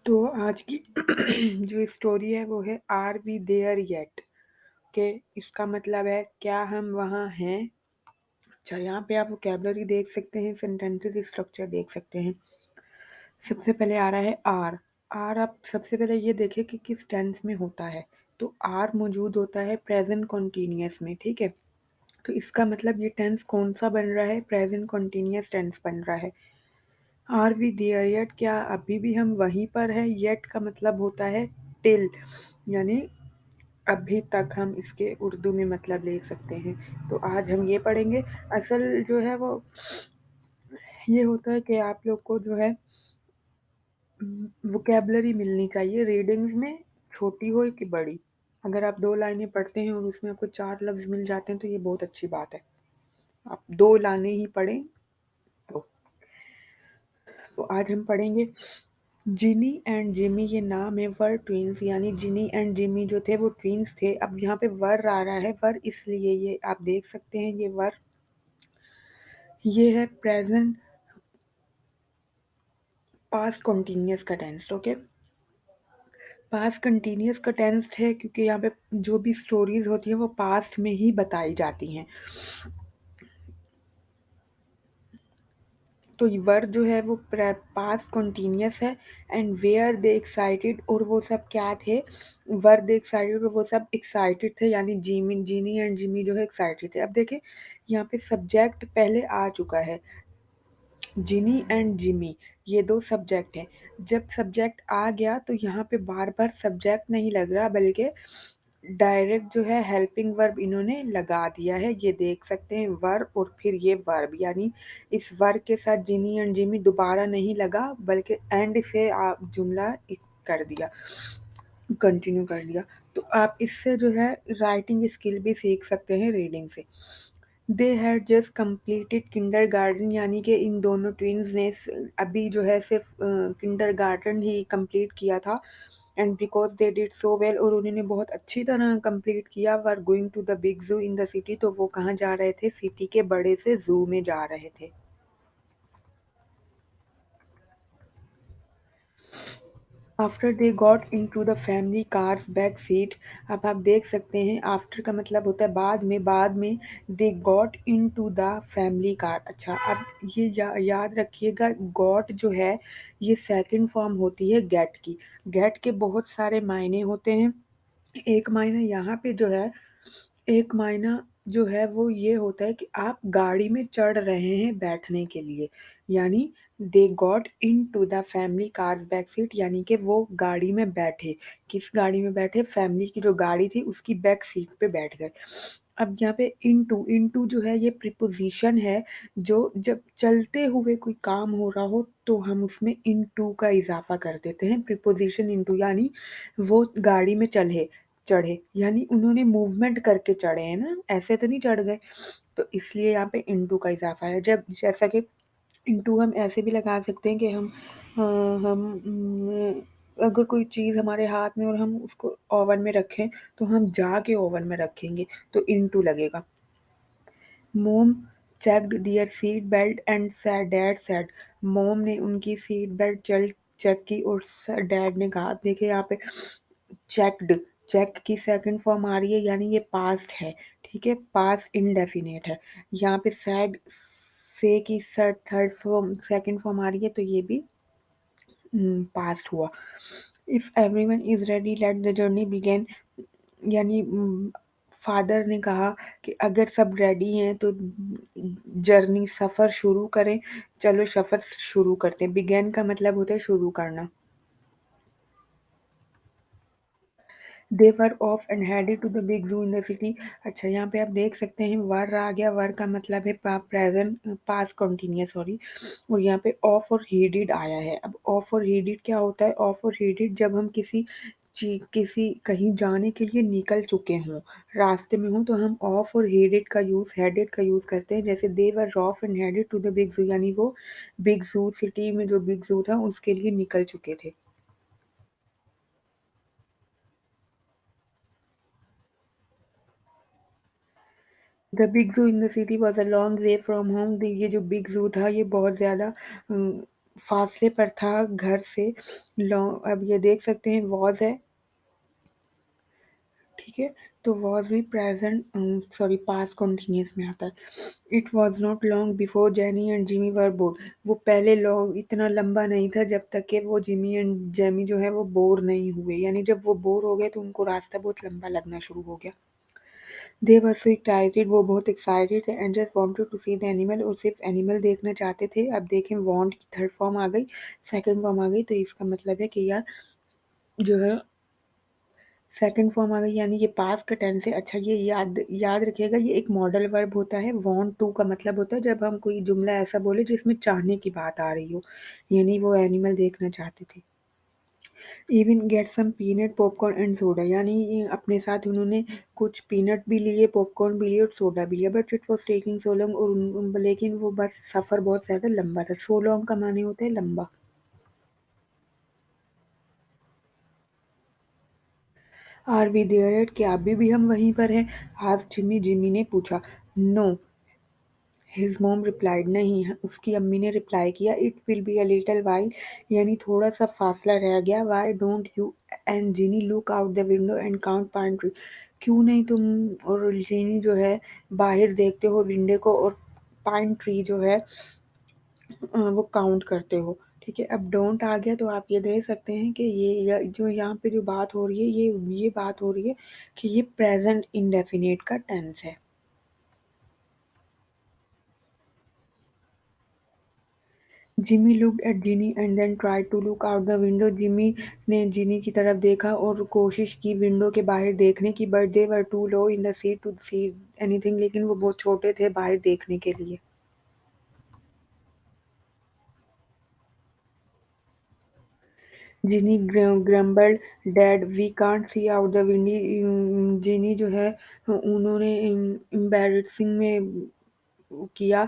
तो आज की जो स्टोरी है वो है आर वी देयर येट। के इसका मतलब है क्या हम वहाँ हैं। अच्छा, यहाँ पे आप वोकेबलरी देख सकते हैं, सेंटेंसेस स्ट्रक्चर देख सकते हैं। सबसे पहले आ रहा है आर। आर आप सबसे पहले ये देखें कि किस टेंस में होता है। तो आर मौजूद होता है प्रेजेंट कॉन्टिन्यूअस में, ठीक है। तो इसका मतलब ये टेंस कौन सा बन रहा है, प्रेजेंट कॉन्टिन्यूअस टेंस बन रहा है। आर वी देयर येट, क्या अभी भी हम वहीं पर हैं। येट का मतलब होता है टिल, यानी अभी तक। हम इसके उर्दू में मतलब ले सकते हैं। तो आज हम ये पढ़ेंगे। असल जो है वो ये होता है कि आप लोग को जो है वोकेबलरी मिलनी चाहिए रीडिंग्स में, छोटी हो कि बड़ी। अगर आप 2 लाइनें पढ़ते हैं और उसमें आपको 4 लफ्ज़ मिल जाते हैं तो ये बहुत अच्छी बात है। आप 2 लाइनें ही पढ़ें तो। तो आज हम पढ़ेंगे जिनी एंड जिमी, ये नाम है, वर ट्विन्स, यानी जिनी एंड जिमी जो थे वो ट्विन्स थे। अब यहाँ पे वर आ रहा है, वर इसलिए ये आप देख सकते हैं, ये वर ये है प्रेजेंट पास्ट कॉन्टिन्यूअस का टेंस। ओके, पास्ट कंटिन्यूअस का टेंस है क्योंकि यहाँ पे जो भी स्टोरीज होती हैं वो पास्ट में ही बताई जाती हैं। तो वर जो है वो पास्ट कॉन्टिन्यूअस है। एंड वेयर दे एक्साइटेड, और वो सब क्या थे, वर दे एक्साइटेड और वो सब एक्साइटेड थे, यानी जिमी, जीनी एंड जिमी जो है एक्साइटेड थे। अब देखें यहाँ पे सब्जेक्ट पहले आ चुका है, जिनी एंड जिमी, ये 2 सब्जेक्ट हैं। जब सब्जेक्ट आ गया तो यहाँ पे बार-बार सब्जेक्ट नहीं लग रहा, बल्कि डायरेक्ट जो है हेल्पिंग वर्ब इन्होंने लगा दिया है। ये देख सकते हैं, वर्ब और फिर ये वर्ब, यानी इस वर्ब के साथ जिनी एंड जिमी दोबारा नहीं लगा, बल्कि एंड से आप जुमला कर दिया, कंटिन्यू कर दिया। तो आप इससे जो है राइटिंग स्किल भी सीख सकते हैं रीडिंग से। They had just completed kindergarten, यानी कि इन दोनों ट्विन्स ने अभी जो है सिर्फ किंडरगार्टन ही कंप्लीट किया था। And because they did so well, और उन्होंने बहुत अच्छी तरह कंप्लीट किया, were going to the big zoo in the city, तो वो कहाँ जा रहे थे, सिटी के बड़े से जू में जा रहे थे। After they got into the family car's back seat, अब आप देख सकते हैं आफ्टर का मतलब होता है बाद में, बाद में they got into the family car. अच्छा, अब ये याद रखिएगा, गॉट जो है ये सेकंड फॉर्म होती है गेट की। गेट के बहुत सारे मायने होते हैं। एक मायना यहाँ पे जो है, एक मायना जो है वो ये होता है कि आप गाड़ी में चढ़ रहे हैं बैठने के लिए, यानी they got into the family car's back seat, यानी कि वो गाड़ी में बैठे। किस गाड़ी में बैठे, फैमिली की जो गाड़ी थी उसकी बैक सीट पे बैठ गए। अब यहाँ पे इनटू, इनटू जो है ये प्रीपोजिशन है, जो जब चलते हुए कोई काम हो रहा हो तो हम उसमें इनटू का इजाफा कर देते हैं, प्रीपोजिशन इनटू, यानी वो गाड़ी में चढ़े, चढ़े यानी उन्होंने मूवमेंट करके चढ़े हैं ना, ऐसे तो नहीं चढ़ गए। तो इसलिए यहाँ पे इनटू का इजाफा है। जब जैसा कि इनटू हम ऐसे भी लगा सकते हैं कि अगर कोई चीज़ हमारे हाथ में और हम उसको ओवन में रखें तो हम जाके ओवन में रखेंगे, तो इनटू लगेगा। Mom checked their seat belt and dad said, mom ने उनकी सीट बेल्ट चेक की और डैड ने कहा। देखिए यहाँ पे चेक्ड, चेक की सेकंड फॉर्म आ रही है, यानी ये पास्ट है, ठीक है, पास्ट इंडेफिनिट है। यहाँ पे सैड से की थर्ड फॉर्म सेकंड फॉर्म आ रही है, तो ये भी पास्ट हुआ। If everyone is ready let the journey begin, यानी फादर ने कहा कि अगर सब रेडी हैं तो जर्नी, सफ़र शुरू करें। चलो सफ़र शुरू करते हैं। बिगेन का मतलब होता है शुरू करना। They were off and headed to the big zoo in the city. अच्छा, यहाँ पे आप देख सकते हैं वर आ गया, वर का मतलब है प्रेजेंट पास्ट कंटिन्यूअस, सॉरी। और यहाँ पे ऑफ और हीडिड आया है। अब ऑफ और हीडिड क्या होता है, ऑफ और हीडिड जब हम किसी कहीं जाने के लिए निकल चुके हों, रास्ते में हों, तो हम ऑफ और हेडेड का यूज़ करते हैं। जैसे they were off and headed to the big zoo, यानी वो बिग जू, सिटी में जो बिग जू था उसके लिए निकल चुके थे। The big zoo in the city was a long way from home. ये जो बिग ज़ू था ये बहुत ज़्यादा फासले पर था घर से अब ये देख सकते हैं वॉज़ है, ठीक है? तो वॉज़ भी सॉरी पास्ट कंटीन्यूअस में आता है। It was not long before jenny and Jimmy were board. वो पहले लॉन्ग इतना लंबा नहीं था जब तक कि वो जिमी एंड जेमी जो है वो बोर नहीं हुए। यानी जब वो बोर हो गए तो उनको रास्ता बहुत लंबा लगना शुरू हो गया। दे वर सो एक्साइटेड, वो बहुत एक्साइटेड थे and just wanted to see the animal, और सिर्फ एनिमल देखना चाहते थे। अब देखें वांट की थर्ड फॉर्म आ गई, सेकंड फॉर्म आ गई, तो इसका मतलब है कि यार जो है सेकंड फॉर्म आ गई, यानी ये पास्ट का टेंस है। अच्छा ये याद याद रखिएगा, ये एक मॉडल वर्ब होता है। वांट टू का मतलब होता है जब हम कोई जुमला ऐसा बोले जिसमें चाहने की बात आ रही हो, यानी वो एनिमल देखना चाहते थे। Even get some peanut popcorn and soda, यानी ये अपने साथ उन्होंने कुछ पीनट भी लिए, पॉपकॉर्न भी लिए और सोडा भी लिया। But it was taking so long, और लेकिन वो बस सफ़र बहुत ज़्यादा लंबा था। सो लॉन्ग का माने होता है लंबा। आर वी देयर, क्या अभी भी हम वहीं पर हैं? आज जिमी जिमी ने पूछा। नो, हिज मॉम रिप्लाइड, नहीं उसकी अम्मी ने रिप्लाई किया। It will be a little while, यानी थोड़ा सा फासला रह गया। Why don't you and Jeannie look out the window and count pine tree, क्यों नहीं तुम और जीनी जो है बाहर देखते हो विंडो को, और पाइन ट्री जो है वो काउंट करते हो। ठीक है, अब डोंट आ गया तो आप ये देख सकते हैं कि जो यहाँ पे जो बात हो रही है, ये बात हो रही है कि ये प्रेजेंट इंडेफिनिट का टेंस है। Jimmy looked at Jeannie and then tried to look out the window, Jimmy ने जीनी की तरफ देखा और कोशिश की विंडो के बाहर देखने की। But they were too low in the seat to see anything, लेकिन वो बहुत छोटे थे बाहर देखने के लिए। Jenny grumbled, dad we can't see out the window, Jenny जो है उन्होंने एम्बैरेसिंग में किया,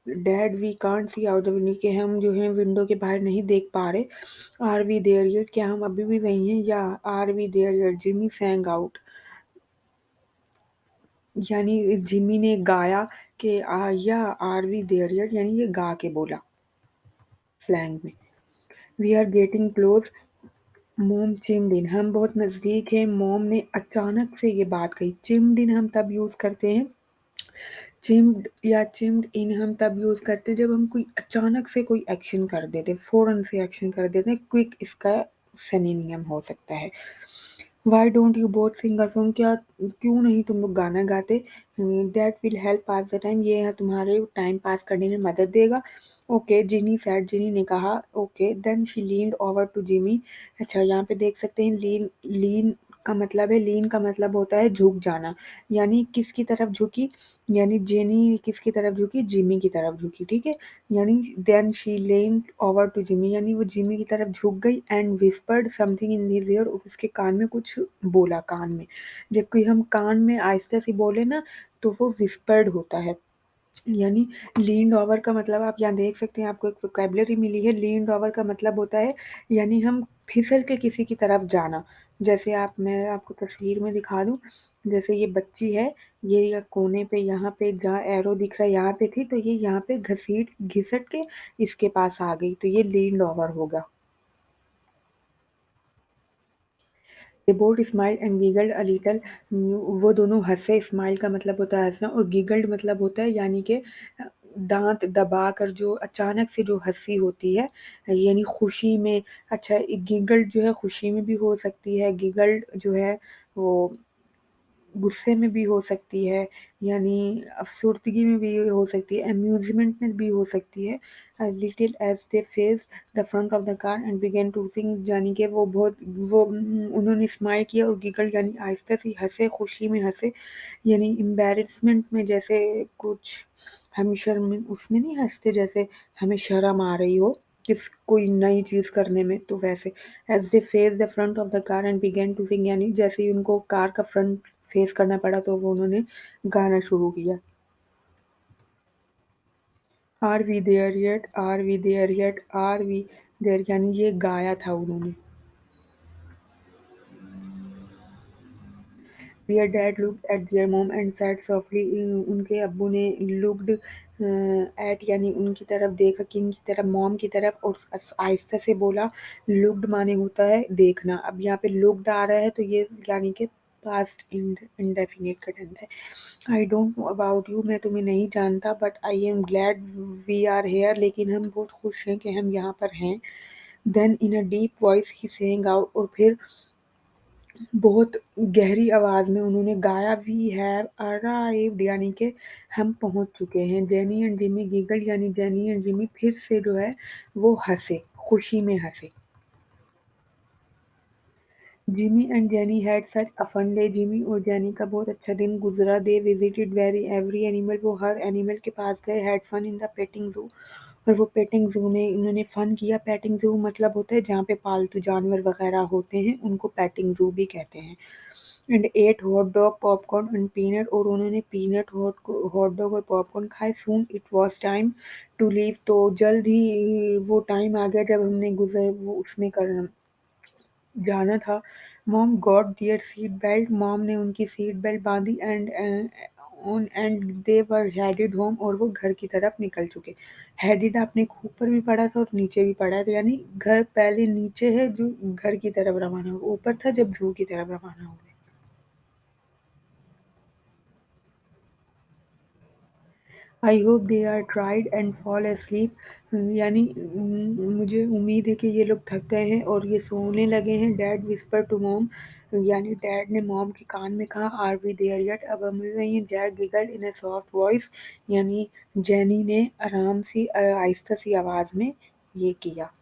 dad we can't see out the window, कि हम जो है विंडो के बाहर नहीं देख पा रहे। आर वी देयर येट, क्या हम अभी भी वहीं हैं? या are we there yet, Jimmy sang out, यानी जिमी ने गाया कि या आर वी देयर येट, यानी ये गा के बोला स्लैंग में। वी आर गेटिंग क्लोज, मोम चिम्ड इन, हम बहुत नज़दीक हैं। मोम ने अचानक से ये बात कही। चिम्ड इन हम तब यूज़ करते हैं, चिम्ड या चिम्ड इन हम तब यूज़ करते हैं जब हम कोई अचानक से कोई एक्शन कर देते हैं, फ़ौरन से एक्शन कर देते हैं। क्विक इसका सिनोनिम हो सकता है। Why don't you both sing a song, क्या क्यों नहीं तुम लोग गाना गाते? That will help pass the time, ये है तुम्हारे टाइम पास करने में मदद देगा। ओके जिनी सैड, जिनी ने कहा। Okay then she leaned over to Jimmy. अच्छा यहाँ पे देख सकते हैं लीन, लीन का मतलब है, लीन का मतलब होता है झुक जाना। यानी किसकी तरफ झुकी? यानी जेनी किसकी तरफ झुकी? जिमी की तरफ झुकी, ठीक है। यानी then she leaned over to Jimmy, यानी वो जिमी की तरफ झुक गई and whispered something in his ear, उसके कान में कुछ बोला, कान में। जब कोई हम कान में आहिस्ते से बोले ना तो वो विस्पर्ड होता है। यानी लीन्ड ओवर का मतलब आप यहाँ देख सकते हैं, आपको एक वोकैबुलरी मिली है। लीन्ड ओवर का मतलब होता है यानी हम फिसल के किसी की तरफ जाना। जैसे मैं आपको तस्वीर में दिखा दूँ, जैसे ये बच्ची है, ये कोने पे यहाँ पे जहाँ एरो दिख रहा है यहाँ पे थी, तो ये यहाँ पे घसीट घिसट के इसके पास आ गई, तो ये लीन्ड ओवर होगा। They both smiled and giggled a little, वो दोनों हँसे। स्माइल का मतलब होता है हँसना, और गिगल्ड मतलब होता है यानी कि दाँत दबाकर जो अचानक से जो हँसी होती है, यानी खुशी में। अच्छा गिगल्ड जो है खुशी में भी हो सकती है, गिगल्ड जो है वो गुस्से में भी हो सकती है, यानी अफ़सुर्दगी में भी हो सकती है, अम्यूज़मेंट में भी हो सकती है। Little as they faced the front of the car and began to sing, यानी कि उन्होंने स्माइल किया, और गिगल यानी आहिस्ता से हँसे, खुशी में हँसे। यानी एम्बैरेसमेंट में, जैसे कुछ हम शर्म उसमें नहीं हँसते, जैसे हमें शर्म आ रही हो कोई नई चीज़ करने में, तो वैसे। As they face the front of the car and began to sing, यानी जैसे ही उनको कार का फ्रंट फेस करना पड़ा तो वो उन्होंने गाना शुरू किया। Are we there yet, are we there yet, are we there, यानी ये गाया था उन्होंने। Their dad looked at their mom and said softly, उनके अब्बू ने लुक्ड एट यानी उनकी तरफ देखा, किनकी तरफ, मॉम की तरफ, और आहिस्ता से बोला। लुक्ड माने होता है देखना, अब यहाँ पे लुक्ड आ रहा है तो ये यानी कि पास्ट इंडेफिनिट का टेंस है। I don't know about you, मैं तुम्हें नहीं जानता, but I am glad we are here, लेकिन हम बहुत खुश हैं कि हम यहाँ पर हैं। Then in a deep voice he saying out, और फिर बहुत गहरी आवाज़ में उन्होंने गाया, वी हैव अराइव्ड यानी कि हम पहुँच चुके हैं। जेनी एंड जिमी गिगल यानी जेनी एंड जिमी फिर से जो है वो हँसे, खुशी में हँसे। Jimmy and Jenny had such a fun day, Jimmy और जेनी का बहुत अच्छा दिन गुजरा। They visited very every animal, वो हर एनिमल के पास गए। Had fun in the petting zoo, और वो पेटिंग ज़ू में इन्होंने फ़न किया। पेटिंग ज़ू मतलब होता है जहाँ पे पालतू जानवर वगैरह होते हैं, उनको पेटिंग ज़ू भी कहते हैं। And ate hot dog popcorn and peanut, और उन्होंने पीनट हॉट डॉग और पॉपकॉर्न खाए। Soon it was time to leave, तो जल्द ही वो टाइम आ गया जब हमने गुजर वो उसमें कर जाना था। Mom got there seat belt, mom ने उनकी सीट बेल्ट बांधी। And they were headed home, और वो घर की तरफ निकल चुके। हेडेड आपने ऊपर भी पढ़ा था और नीचे भी पढ़ा था, यानी घर पहले नीचे है जो घर की तरफ रवाना हुआ, ऊपर था जब जू की तरफ रवाना हुए। I hope they are tired and fall asleep, यानी मुझे उम्मीद है कि ये लोग थक गए हैं और ये सोने लगे हैं। डैड विस्पर टू मॉम, यानी डैड ने मॉम के कान में कहा, आर वी देयर येट, अब हम वही हैं। Dad giggle in a soft voice, यानी जेनी ने आराम सी आहिस्ता सी आवाज़ में ये किया।